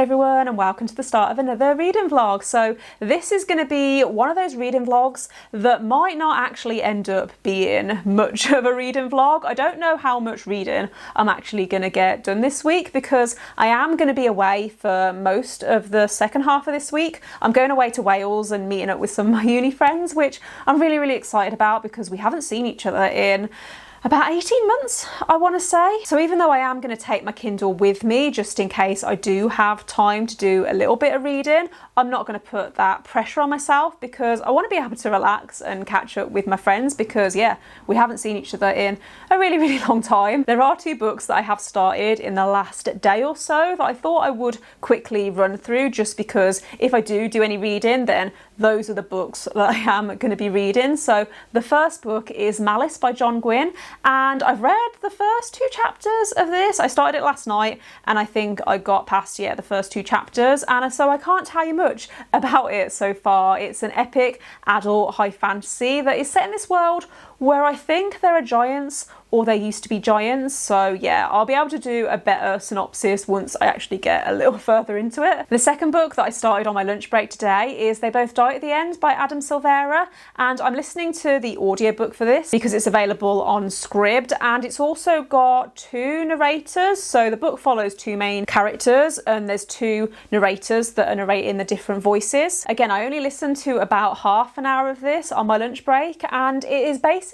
Hey everyone, and welcome to the start of another reading vlog. So this is going to be one of those reading vlogs that might not actually end up being much of a reading vlog. I don't know how much reading I'm actually going to get done this week because I am going to be away for most of the second half of this week. I'm going away to Wales and meeting up with some of my uni friends, which I'm really excited about because we haven't seen each other in about 18 months, I want to say. So even though I am going to take my Kindle with me, just in case I do have time to do a little bit of reading, I'm not going to put that pressure on myself because I want to be able to relax and catch up with my friends because, yeah, we haven't seen each other in a really long time. There are two books that I have started in the last day or so that I thought I would quickly run through just because if I do any reading, then those are the books that I am going to be reading. So the first book is Malice by John Gwynne, and I've read the first two chapters of this. I started it last night and I think I got past the first two chapters, and so I can't tell you much about it so far. It's an epic adult high fantasy that is set in this world where I think there are giants, or there used to be giants. So yeah, I'll be able to do a better synopsis once I actually get a little further into it. The second book that I started on my lunch break today is They Both Die at the End by Adam Silvera, and I'm listening to the audiobook for this because it's available on Scribd, and it's also got two narrators. So the book follows two main characters and there's two narrators that are narrating the different voices. Again, I only listened to about half an hour of this on my lunch break, and it is basically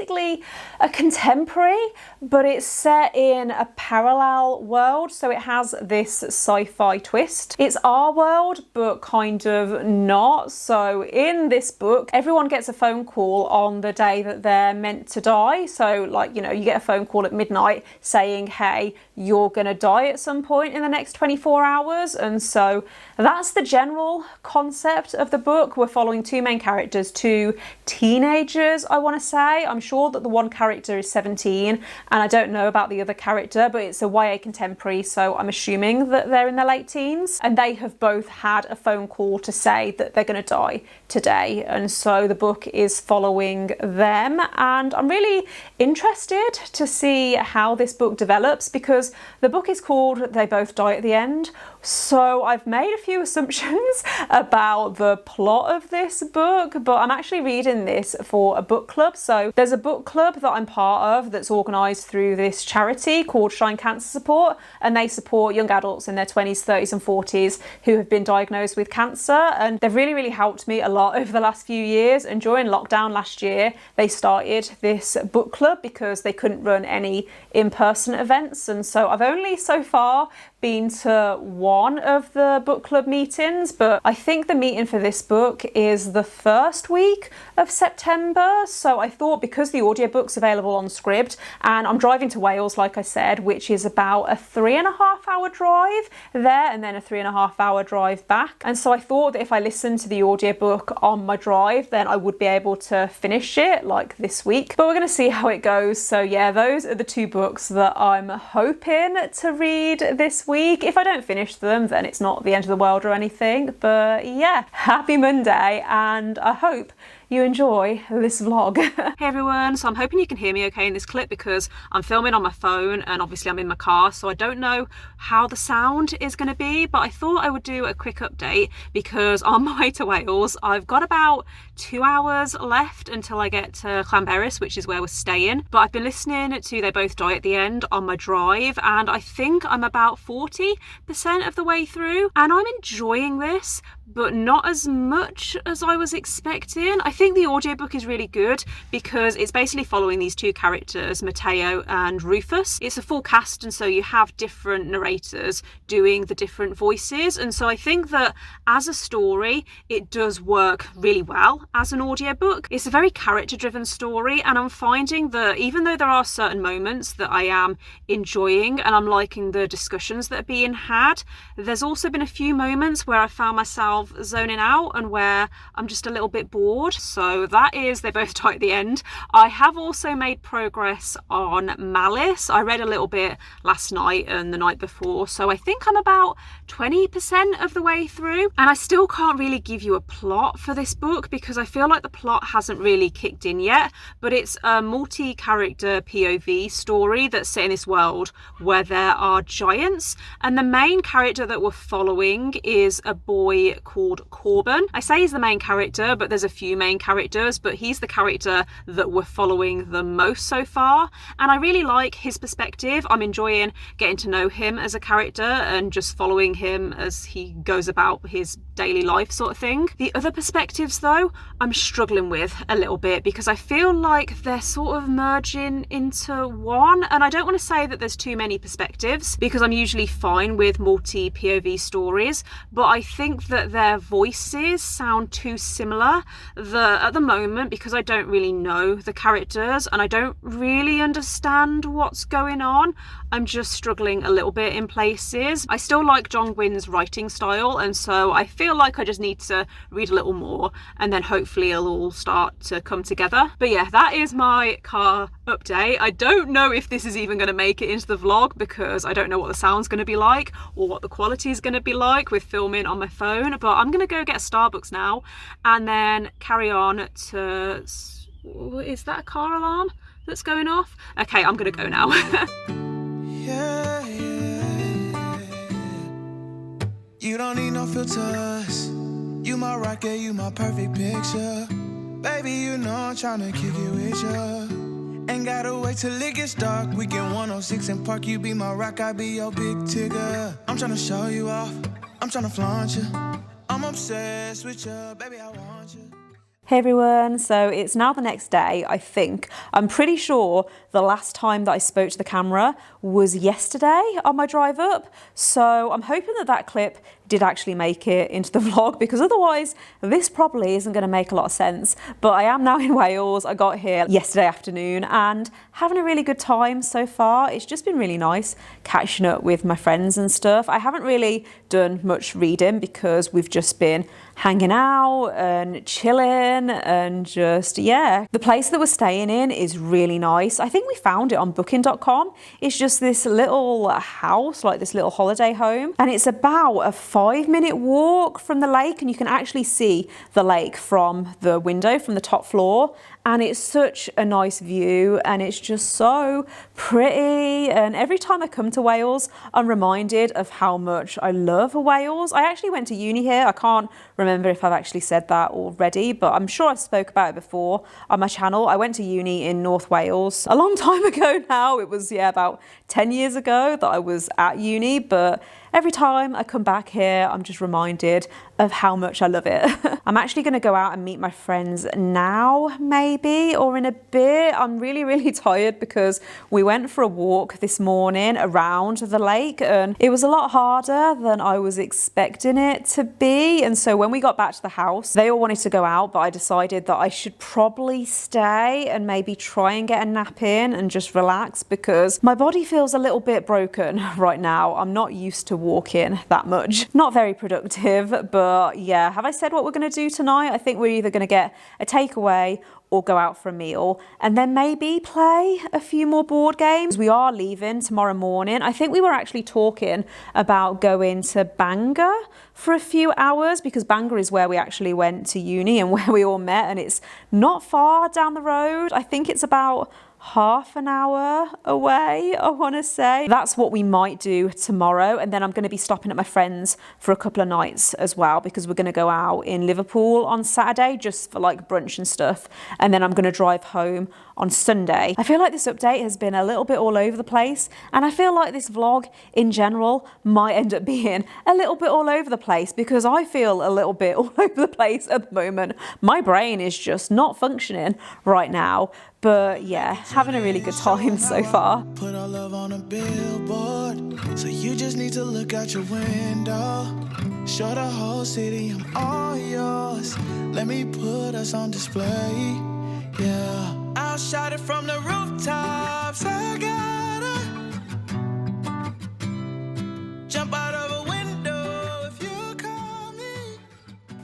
a contemporary, but it's set in a parallel world, so it has this sci-fi twist. It's our world, but kind of not. So in this book, everyone gets a phone call on the day that they're meant to die. So like, you know, you get a phone call at midnight saying, hey, you're gonna die at some point in the next 24 hours. And so that's the general concept of the book. We're following two main characters, two teenagers, I want to say. I'm sure that the one character is 17 and I don't know about the other character, but it's a YA contemporary, so I'm assuming that they're in their late teens, and they have both had a phone call to say that they're going to die today. And so the book is following them, and I'm really interested to see how this book develops because the book is called They Both Die at the End. So I've made a few assumptions about the plot of this book, but I'm actually reading this for a book club. So there's a book club that I'm part of that's organised through this charity called Shine Cancer Support, and they support young adults in their 20s, 30s and 40s who have been diagnosed with cancer, and they've really helped me a lot over the last few years. And during lockdown last year, they started this book club because they couldn't run any in-person events, and so I've only so far been to one of the book club meetings, but I think the meeting for this book is the first week of September. So I thought, because the audiobook's available on Scribd and I'm driving to Wales, like I said, which is about a 3.5 hour drive there and then a 3.5 hour drive back, and so I thought that if I listened to the audiobook on my drive, then I would be able to finish it like this week, but we're going to see how it goes. So yeah, those are the two books that I'm hoping to read this week. If I don't finish them, then it's not the end of the world or anything, but yeah, happy Monday, and I hope you enjoy this vlog. Hey everyone, so I'm hoping you can hear me okay in this clip because I'm filming on my phone and obviously I'm in my car, so I don't know how the sound is going to be, but I thought I would do a quick update because on my way to Wales I've got about 2 hours left until I get to Llanberis, which is where we're staying, but I've been listening to They Both Die at the End on my drive and I think I'm about 40% of the way through, and I'm enjoying this, but not as much as I was expecting. I think the audiobook is really good because it's basically following these two characters, Matteo and Rufus. It's a full cast, and so you have different narrators doing the different voices, and so I think that as a story it does work really well as an audiobook. It's a very character-driven story, and I'm finding that even though there are certain moments that I am enjoying and I'm liking the discussions that are being had, there's also been a few moments where I found myself zoning out and where I'm just a little bit bored. So that is, they both die at the end. I have also made progress on Malice. I read a little bit last night and the night before, so I think I'm about 20% of the way through, and I still can't really give you a plot for this book because I feel like the plot hasn't really kicked in yet, but it's a multi-character POV story that's set in this world where there are giants, and the main character that we're following is a boy called Corbin. I say he's the main character, but there's a few main characters, but he's the character that we're following the most so far, and I really like his perspective. I'm enjoying getting to know him as a character and just following him as he goes about his daily life sort of thing. The other perspectives though, I'm struggling with a little bit because I feel like they're sort of merging into one, and I don't want to say that there's too many perspectives because I'm usually fine with multi POV stories, but I think that their voices sound too similar at the moment because I don't really know the characters and I don't really understand what's going on. I'm just struggling a little bit in places. I still like John Gwyn's writing style, and so I feel like I just need to read a little more and then hopefully it'll all start to come together. But yeah, that is my car update. I don't know if this is even going to make it into the vlog because I don't know what the sound's going to be like or what the quality is going to be like with filming on my phone, but I'm going to go get a Starbucks now and then carry on to... Is that a car alarm that's going off? Okay, I'm going to go now. Yeah, yeah. You don't need no filters. You my rocket, you my perfect picture. Baby, you know I'm tryna kick it with ya. Ain't gotta wait till it gets dark. We get 106 and Park. You be my rock, I be your big tigger. I'm tryna show you off. I'm tryna flaunt you. I'm obsessed with you, baby, I want you. Hey everyone, so it's now the next day, I think. I'm pretty sure the last time that I spoke to the camera was yesterday on my drive up. So I'm hoping that that clip did actually make it into the vlog because otherwise this probably isn't going to make a lot of sense. But I am now in Wales. I got here yesterday afternoon and having a really good time so far. It's just been really nice catching up with my friends and stuff. I haven't really done much reading because we've just been hanging out and chilling and just, yeah. The place that we're staying in is really nice. I think we found it on booking.com. It's just this little house, like this little holiday home, and it's about a 5-minute walk from the lake, and you can actually see the lake from the window from the top floor, and it's such a nice view and it's just so pretty. And every time I come to Wales, I'm reminded of how much I love Wales. I actually went to uni here. I can't remember if I've actually said that already, but I'm sure I've spoke about it before on my channel. I went to uni in North Wales a long time ago now. It was, yeah, about 10 years ago that I was at uni, but every time I come back here, I'm just reminded of how much I love it. I'm actually going to go out and meet my friends now, maybe, or in a bit. I'm really, really tired because we went for a walk this morning around the lake and it was a lot harder than I was expecting it to be. And so when we got back to the house, they all wanted to go out, but I decided that I should probably stay and maybe try and get a nap in and just relax because my body feels a little bit broken right now. I'm not used to walking that much. Not very productive, but yeah. Have I said what we're going to do tonight? I think we're either going to get a takeaway or go out for a meal and then maybe play a few more board games. We are leaving tomorrow morning. I think we were actually talking about going to Bangor for a few hours because Bangor is where we actually went to uni and where we all met, and it's not far down the road. I think it's about half an hour away, I want to say. That's what we might do tomorrow, and then I'm going to be stopping at my friends for a couple of nights as well because we're going to go out in Liverpool on Saturday just for like brunch and stuff, and then I'm going to drive home on Sunday. I feel like this update has been a little bit all over the place, and I feel like this vlog in general might end up being a little bit all over the place because I feel a little bit all over the place at the moment. My brain is just not functioning right now. But yeah, having a really good time so far. Put our love on a billboard, so you just need to look out your window. Show the whole city I'm all yours. Let me put us on display. Yeah, I'll shout it from the rooftops. I gotta jump out of a window if you call me.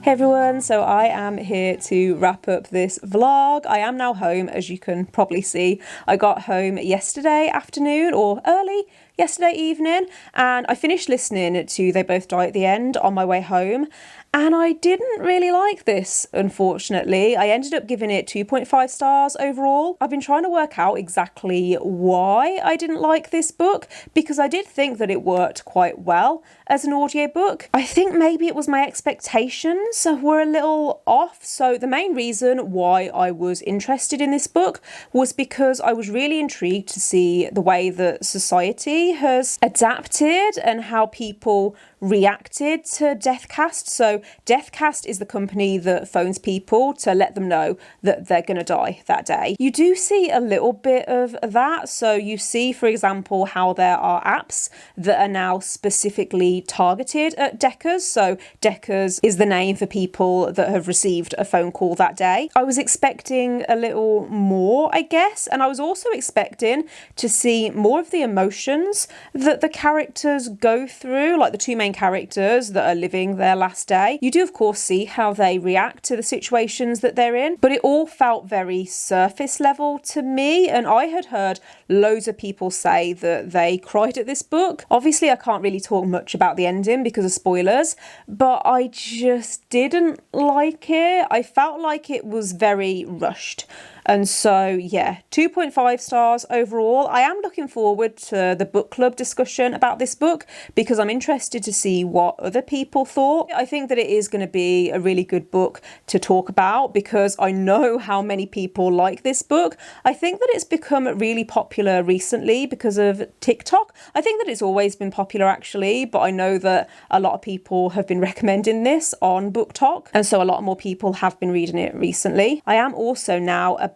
Hey everyone, so I am here to wrap up this vlog. I am now home, as you can probably see. I got home yesterday afternoon or early yesterday evening, and I finished listening to They Both Die at the End on my way home, and I didn't really like this, unfortunately. I ended up giving it 2.5 stars overall. I've been trying to work out exactly why I didn't like this book, because I did think that it worked quite well as an audiobook. I think maybe it was my expectations were a little off. So the main reason why I was interested in this book was because I was really intrigued to see the way that society has adapted and how people reacted to Deathcast. So Deathcast is the company that phones people to let them know that they're going to die that day. You do see a little bit of that. So you see, for example, how there are apps that are now specifically targeted at Deckers. So Deckers is the name for people that have received a phone call that day. I was expecting a little more, I guess, and I was also expecting to see more of the emotions that the characters go through, like the two main characters that are living their last day. You do of course see how they react to the situations that they're in, but it all felt very surface level to me, and I had heard loads of people say that they cried at this book. Obviously I can't really talk much about the ending because of spoilers, but I just didn't like it. I felt like it was very rushed. And so, yeah, 2.5 stars overall. I am looking forward to the book club discussion about this book because I'm interested to see what other people thought. I think that it is going to be a really good book to talk about because I know how many people like this book. I think that it's become really popular recently because of TikTok. I think that it's always been popular actually, but I know that a lot of people have been recommending this on BookTok, and so a lot more people have been reading it recently. I am also now about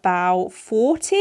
40%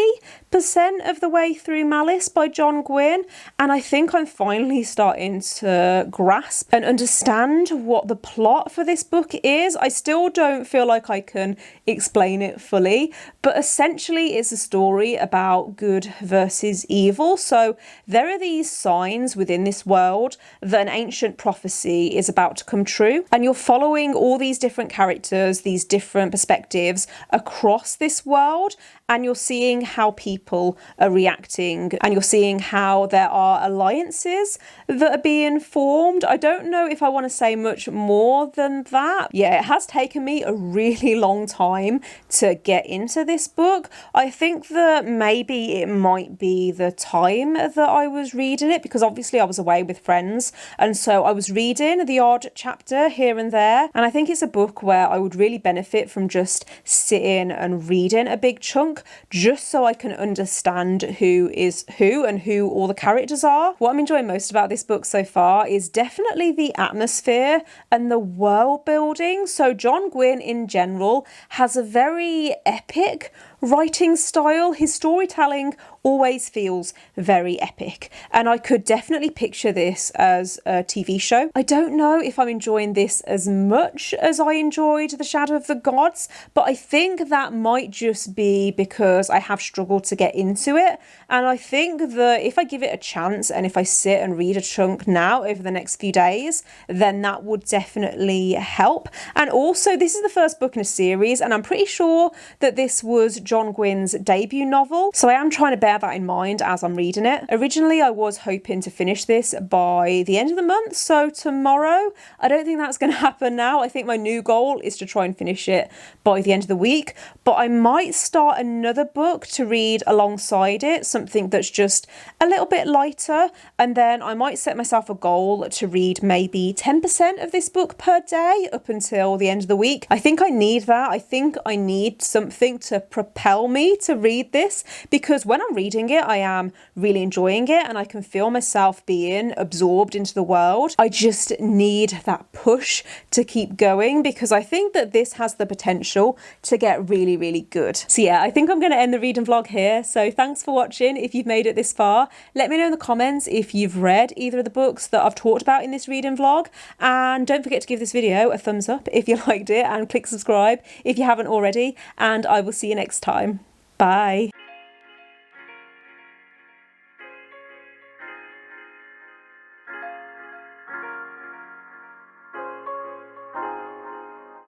of the way through Malice by John Gwynne, and I think I'm finally starting to grasp and understand what the plot for this book is. I still don't feel like I can explain it fully, but essentially it's a story about good versus evil. So there are these signs within this world that an ancient prophecy is about to come true, and you're following all these different characters, these different perspectives across this world, and you're seeing how people are reacting, and you're seeing how there are alliances that are being formed. I don't know if I want to say much more than that. Yeah, it has taken me a really long time to get into this book. I think that maybe it might be the time that I was reading it, because obviously I was away with friends, and so I was reading the odd chapter here and there, and I think it's a book where I would really benefit from just sitting and reading a big chunk just so I can understand who is who and who all the characters are. What I'm enjoying most about this book so far is definitely the atmosphere and the world building. So John Gwynne in general has a very epic writing style. His storytelling always feels very epic, and I could definitely picture this as a TV show. I don't know if I'm enjoying this as much as I enjoyed The Shadow of the Gods, but I think that might just be because I have struggled to get into it, and I think that if I give it a chance and if I sit and read a chunk now over the next few days, then that would definitely help. And also this is the first book in a series, and I'm pretty sure that this was John Gwynne's debut novel, so I am trying to bear that in mind as I'm reading it. Originally I was hoping to finish this by the end of the month, so tomorrow. I don't think that's going to happen now. I think my new goal is to try and finish it by the end of the week, but I might start another book to read alongside it, something that's just a little bit lighter, and then I might set myself a goal to read maybe 10% of this book per day up until the end of the week. I think I need that. I think I need something to propel me to read this, because when I'm reading it I am really enjoying it and I can feel myself being absorbed into the world. I just need that push to keep going, because I think that this has the potential to get really, really good. So yeah, I think I'm going to end the reading vlog here. So thanks for watching. If you've made it this far, let me know in the comments if you've read either of the books that I've talked about in this reading vlog, and don't forget to give this video a thumbs up if you liked it, and click subscribe if you haven't already, and I will see you next time. Bye.